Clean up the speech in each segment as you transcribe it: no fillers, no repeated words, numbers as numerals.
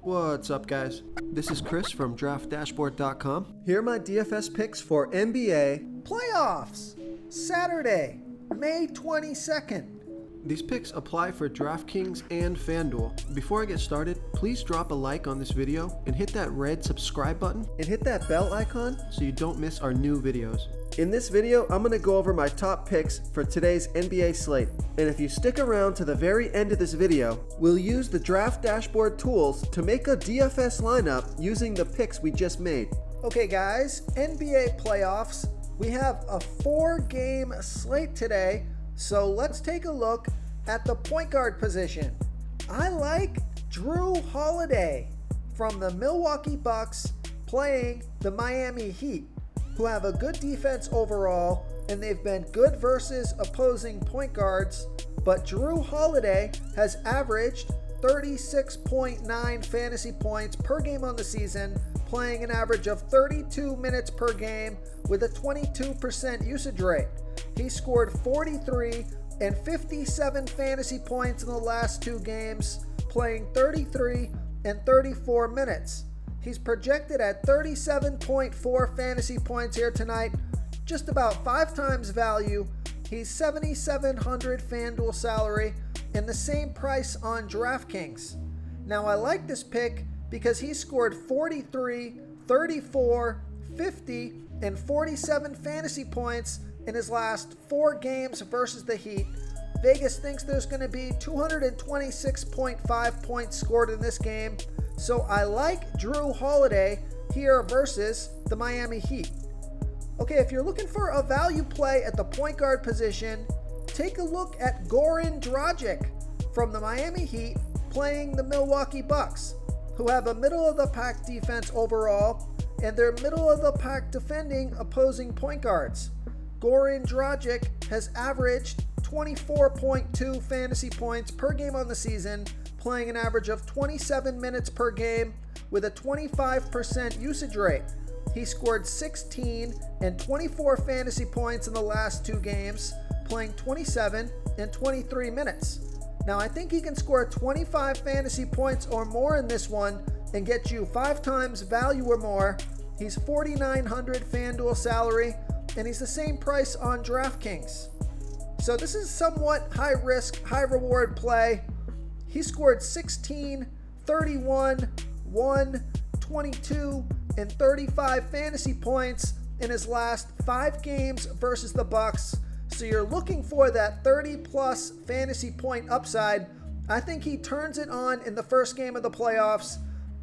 What's up, guys? This is Chris from DraftDashboard.com. Here are my DFS picks for NBA playoffs, Saturday, May 22nd. These picks apply for DraftKings and FanDuel. Before I get started, please drop a like on this video and hit that red subscribe button and hit that bell icon so you don't miss our new videos. In this video, I'm going to go over my top picks for today's NBA slate. And if you stick around to the very end of this video, we'll use the Draft Dashboard tools to make a DFS lineup using the picks we just made. Okay guys, NBA playoffs. We have a 4-game slate today, so let's take a look at the point guard position. I like Drew Holiday from the Milwaukee Bucks playing the Miami Heat, who have a good defense overall, and they've been good versus opposing point guards, but Drew Holiday has averaged 36.9 fantasy points per game on the season, playing an average of 32 minutes per game with a 22% usage rate. He scored 43 and 57 fantasy points in the last 2 games, playing 33 and 34 minutes. He's projected at 37.4 fantasy points here tonight, just about 5 times value. He's $7,700 FanDuel salary and the same price on DraftKings. Now I like this pick because he scored 43, 34, 50, and 47 fantasy points in his last 4 games versus the Heat. Vegas thinks there's going to be 226.5 points scored in this game. So I like Drew Holiday here versus the Miami Heat. Okay, if you're looking for a value play at the point guard position, take a look at Goran Dragic from the Miami Heat playing the Milwaukee Bucks, who have a middle-of-the-pack defense overall, and they're middle-of-the-pack defending opposing point guards. Goran Dragic has averaged 24.2 fantasy points per game on the season, playing an average of 27 minutes per game with a 25% usage rate. He scored 16 and 24 fantasy points in the last 2 games, playing 27 and 23 minutes. Now I think he can score 25 fantasy points or more in this one and get you 5 times value or more. He's $4,900 FanDuel salary, and he's the same price on DraftKings. So this is somewhat high risk, high reward play. He scored 16, 31, 1, 22, and 35 fantasy points in his last 5 games versus the Bucks. So you're looking for that 30-plus fantasy point upside. I think he turns it on in the first game of the playoffs,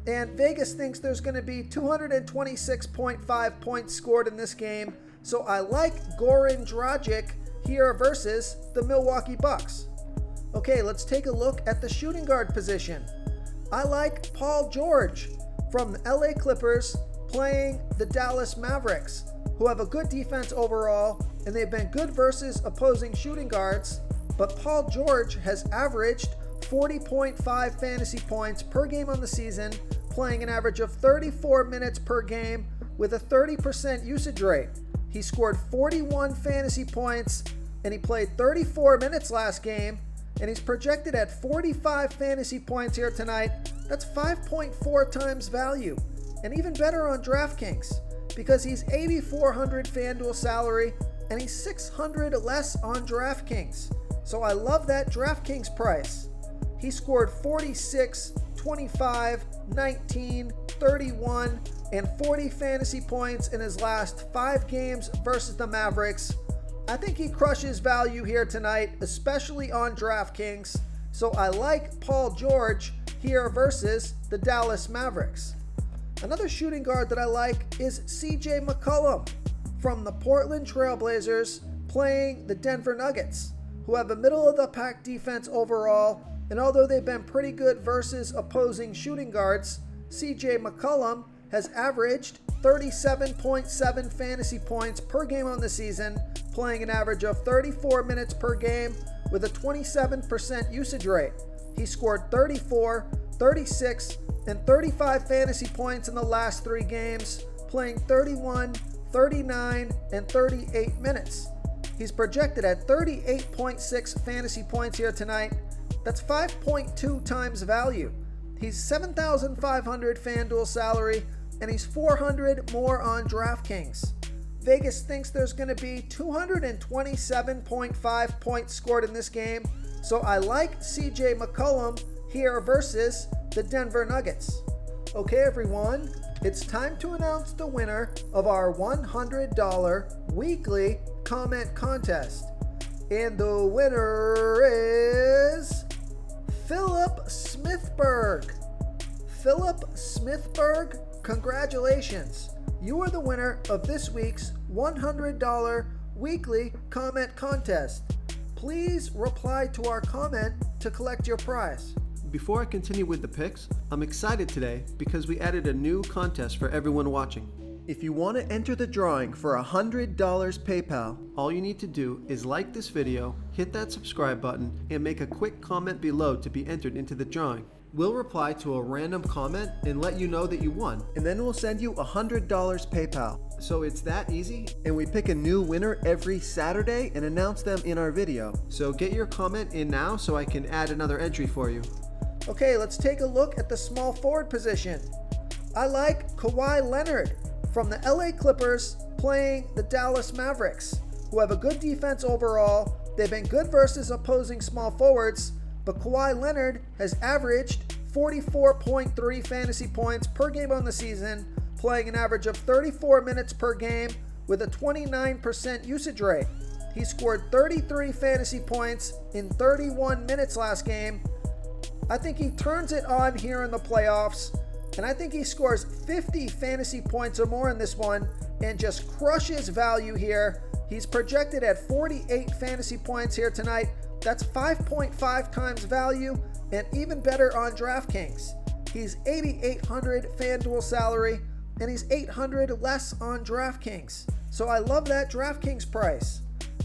and Vegas thinks there's going to be 226.5 points scored in this game. So I like Goran Dragic here versus the Milwaukee Bucks. Okay, let's take a look at the shooting guard position. I like Paul George from the LA Clippers playing the Dallas Mavericks, who have a good defense overall, and they've been good versus opposing shooting guards, but Paul George has averaged 40.5 fantasy points per game on the season, playing an average of 34 minutes per game with a 30% usage rate. He scored 41 fantasy points, and he played 34 minutes last game, and he's projected at 45 fantasy points here tonight. That's 5.4 times value, and even better on DraftKings because he's $8,400 FanDuel salary and he's $600 less on DraftKings. So I love that DraftKings price. He scored 46, 25, 19, 31, and 40 fantasy points in his last 5 games versus the Mavericks. I think he crushes value here tonight, especially on DraftKings. So I like Paul George here versus the Dallas Mavericks. Another shooting guard that I like is CJ McCollum from the Portland Trailblazers playing the Denver Nuggets, who have a middle-of-the-pack defense overall. And although they've been pretty good versus opposing shooting guards, CJ McCollum has averaged 37.7 fantasy points per game on the season, playing an average of 34 minutes per game with a 27% usage rate. He scored 34, 36, and 35 fantasy points in the last 3 games, playing 31, 39, and 38 minutes. He's projected at 38.6 fantasy points here tonight. That's 5.2 times value. He's 7,500 FanDuel salary, and he's 400 more on DraftKings. Vegas thinks there's going to be 227.5 points scored in this game, so I like CJ McCollum here versus the Denver Nuggets. Okay, everyone, it's time to announce the winner of our $100 weekly comment contest. And the winner is Philip Smithberg. Philip Smithberg, congratulations. You are the winner of this week's $100 weekly comment contest. Please reply to our comment to collect your prize. Before I continue with the picks, I'm excited today because we added a new contest for everyone watching. If you want to enter the drawing for $100 PayPal, all you need to do is like this video, hit that subscribe button, and make a quick comment below to be entered into the drawing. We'll reply to a random comment and let you know that you won, and then we'll send you $100 PayPal. So it's that easy, and we pick a new winner every Saturday and announce them in our video. So get your comment in now so I can add another entry for you. Okay, let's take a look at the small forward position. I like Kawhi Leonard from the LA Clippers playing the Dallas Mavericks, who have a good defense overall. They've been good versus opposing small forwards, but Kawhi Leonard has averaged 44.3 fantasy points per game on the season, playing an average of 34 minutes per game with a 29% usage rate. He scored 33 fantasy points in 31 minutes last game. I think he turns it on here in the playoffs, and I think he scores 50 fantasy points or more in this one and just crushes value here. He's projected at 48 fantasy points here tonight. That's 5.5 times value and even better on DraftKings. He's 8,800 FanDuel salary, and he's 800 less on DraftKings. So I love that DraftKings price.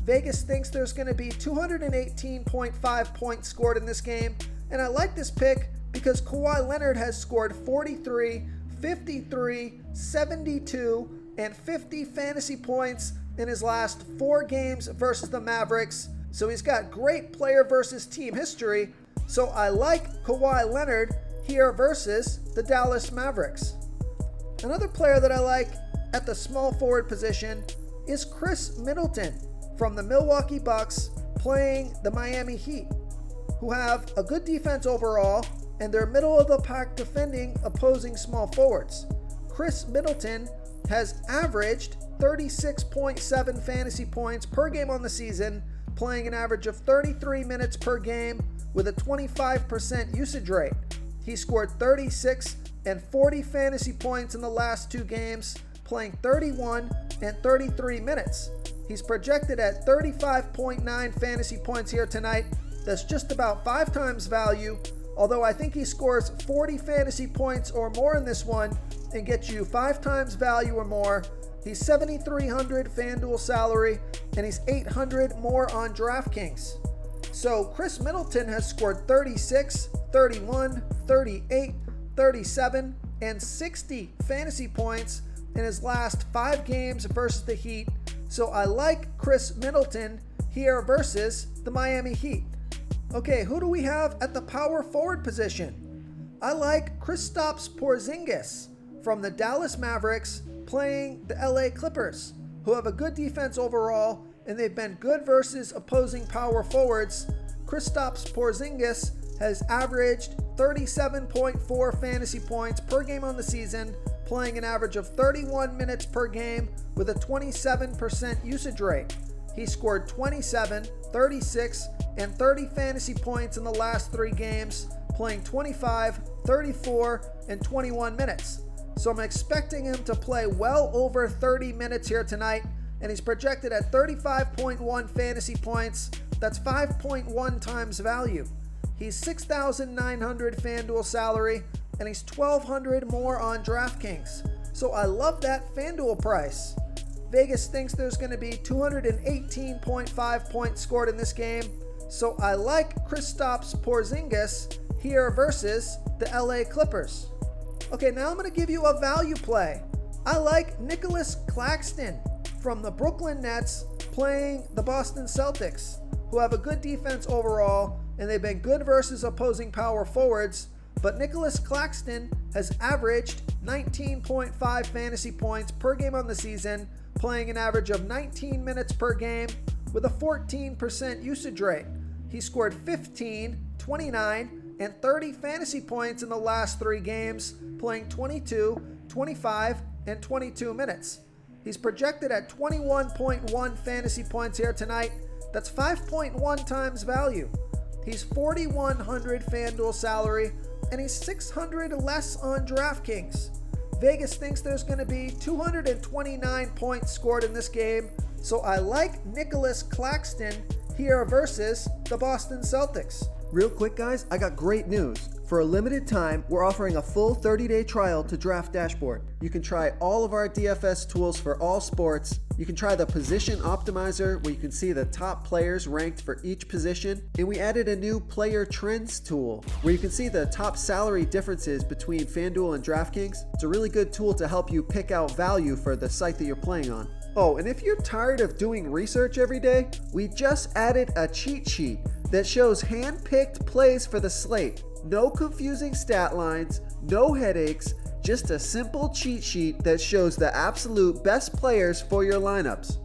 Vegas thinks there's going to be 218.5 points scored in this game, and I like this pick because Kawhi Leonard has scored 43, 53, 72, and 50 fantasy points in his last 4 games versus the Mavericks. So he's got great player versus team history. So I like Kawhi Leonard here versus the Dallas Mavericks. Another player that I like at the small forward position is Chris Middleton from the Milwaukee Bucks playing the Miami Heat, who have a good defense overall, and they're middle of the pack defending opposing small forwards. Chris Middleton has averaged 36.7 fantasy points per game on the season, playing an average of 33 minutes per game with a 25% usage rate. He scored 36 and 40 fantasy points in the last 2 games, playing 31 and 33 minutes. He's projected at 35.9 fantasy points here tonight. That's just about 5 times value, although I think he scores 40 fantasy points or more in this one and gets you 5 times value or more. He's 7,300 FanDuel salary, and he's 800 more on DraftKings. So Chris Middleton has scored 36, 31, 38, 37, and 60 fantasy points in his last 5 games versus the Heat. So I like Chris Middleton here versus the Miami Heat. Okay, who do we have at the power forward position? I like Kristaps Porzingis from the Dallas Mavericks playing the LA Clippers, who have a good defense overall, and they've been good versus opposing power forwards. Kristaps Porzingis has averaged 37.4 fantasy points per game on the season, playing an average of 31 minutes per game with a 27% usage rate. He scored 27, 36, and 30 fantasy points in the last 3 games, playing 25, 34, and 21 minutes. So I'm expecting him to play well over 30 minutes here tonight, and he's projected at 35.1 fantasy points. That's 5.1 times value. He's 6,900 FanDuel salary, and he's 1,200 more on DraftKings. So I love that FanDuel price. Vegas thinks there's going to be 218.5 points scored in this game. So I like Kristaps Porzingis here versus the LA Clippers. Okay, now I'm going to give you a value play. I like Nicholas Claxton from the Brooklyn Nets playing the Boston Celtics, who have a good defense overall, and they've been good versus opposing power forwards. but Nicholas Claxton has averaged 19.5 fantasy points per game on the season, playing an average of 19 minutes per game with a 14% usage rate. He scored 15, 29, and 30 fantasy points in the last 3 games, playing 22, 25, and 22 minutes. He's projected at 21.1 fantasy points here tonight. That's 5.1 times value. He's 4,100 FanDuel salary, and he's 600 less on DraftKings. Vegas thinks there's going to be 229 points scored in this game, so I like Nicholas Claxton here versus the Boston Celtics. Real quick, guys, I got great news. For a limited time, we're offering a full 30-day trial to Draft Dashboard. You can try all of our DFS tools for all sports. You can try the Position Optimizer, where you can see the top players ranked for each position. And we added a new Player Trends tool, where you can see the top salary differences between FanDuel and DraftKings. It's a really good tool to help you pick out value for the site that you're playing on. Oh, and if you're tired of doing research every day, we just added a cheat sheet that shows hand-picked plays for the slate. No confusing stat lines, no headaches, just a simple cheat sheet that shows the absolute best players for your lineups.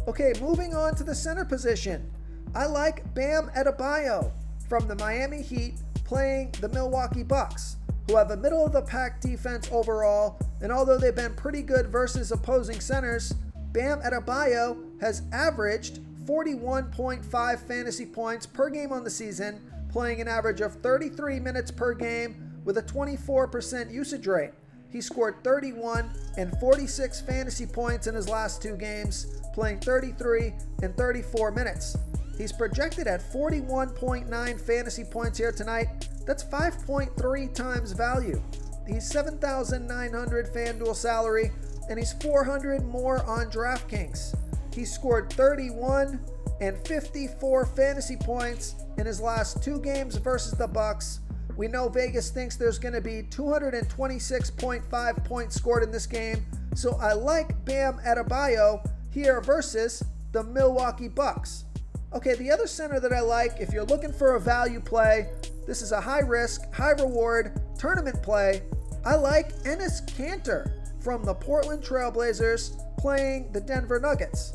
Okay, moving on to the center position. I like Bam Adebayo from the Miami Heat playing the Milwaukee Bucks, who have a middle-of-the-pack defense overall, and although they've been pretty good versus opposing centers, Bam Adebayo has averaged 41.5 fantasy points per game on the season, playing an average of 33 minutes per game with a 24% usage rate. He scored 31 and 46 fantasy points in his last 2 games, playing 33 and 34 minutes. He's projected at 41.9 fantasy points here tonight. That's 5.3 times value. He's 7,900 FanDuel salary, and he's 400 more on DraftKings. He scored 31 and 54 fantasy points in his last 2 games versus the Bucks. We know Vegas thinks there's going to be 226.5 points scored in this game, so I like Bam Adebayo here versus the Milwaukee Bucks. Okay, the other center that I like, if you're looking for a value play, this is a high risk, high reward tournament play. I like Enes Kanter from the Portland Trailblazers playing the Denver Nuggets,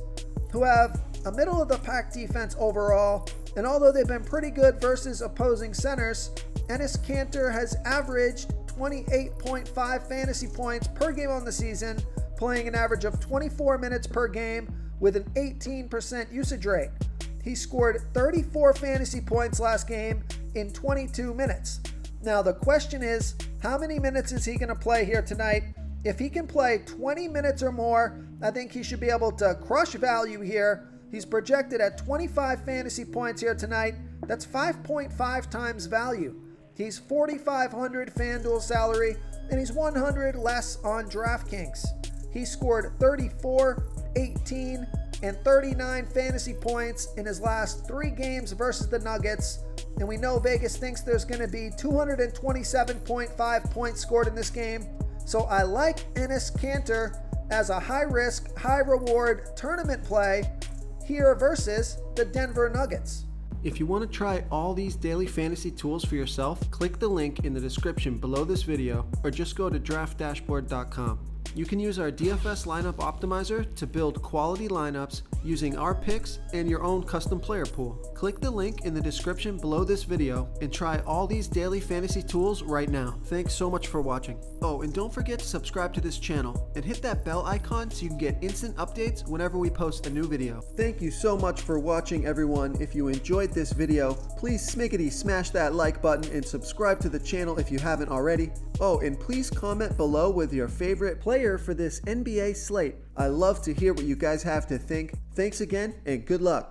who have a middle-of-the-pack defense overall, and although they've been pretty good versus opposing centers, Enes Kanter has averaged 28.5 fantasy points per game on the season, playing an average of 24 minutes per game with an 18% usage rate. He scored 34 fantasy points last game in 22 minutes. Now the question is, how many minutes is he going to play here tonight? If he can play 20 minutes or more, I think he should be able to crush value here. He's projected at 25 fantasy points here tonight. That's 5.5 times value. He's 4,500 FanDuel salary, and he's 100 less on DraftKings. He scored 34, 18, and 39 fantasy points in his last 3 games versus the Nuggets, and we know Vegas thinks there's going to be 227.5 points scored in this game. So I like Enes Kanter as a high-risk, high-reward tournament play here versus the Denver Nuggets. If you want to try all these daily fantasy tools for yourself, click the link in the description below this video or just go to draftdashboard.com. You can use our DFS lineup optimizer to build quality lineups using our picks and your own custom player pool. Click the link in the description below this video and try all these daily fantasy tools right now. Thanks so much for watching. Oh, and don't forget to subscribe to this channel and hit that bell icon so you can get instant updates whenever we post a new video. Thank you so much for watching, everyone. If you enjoyed this video, please smiggity smash that like button and subscribe to the channel if you haven't already. Oh, and please comment below with your favorite player for this NBA slate. I love to hear what you guys have to think. Thanks again, and good luck.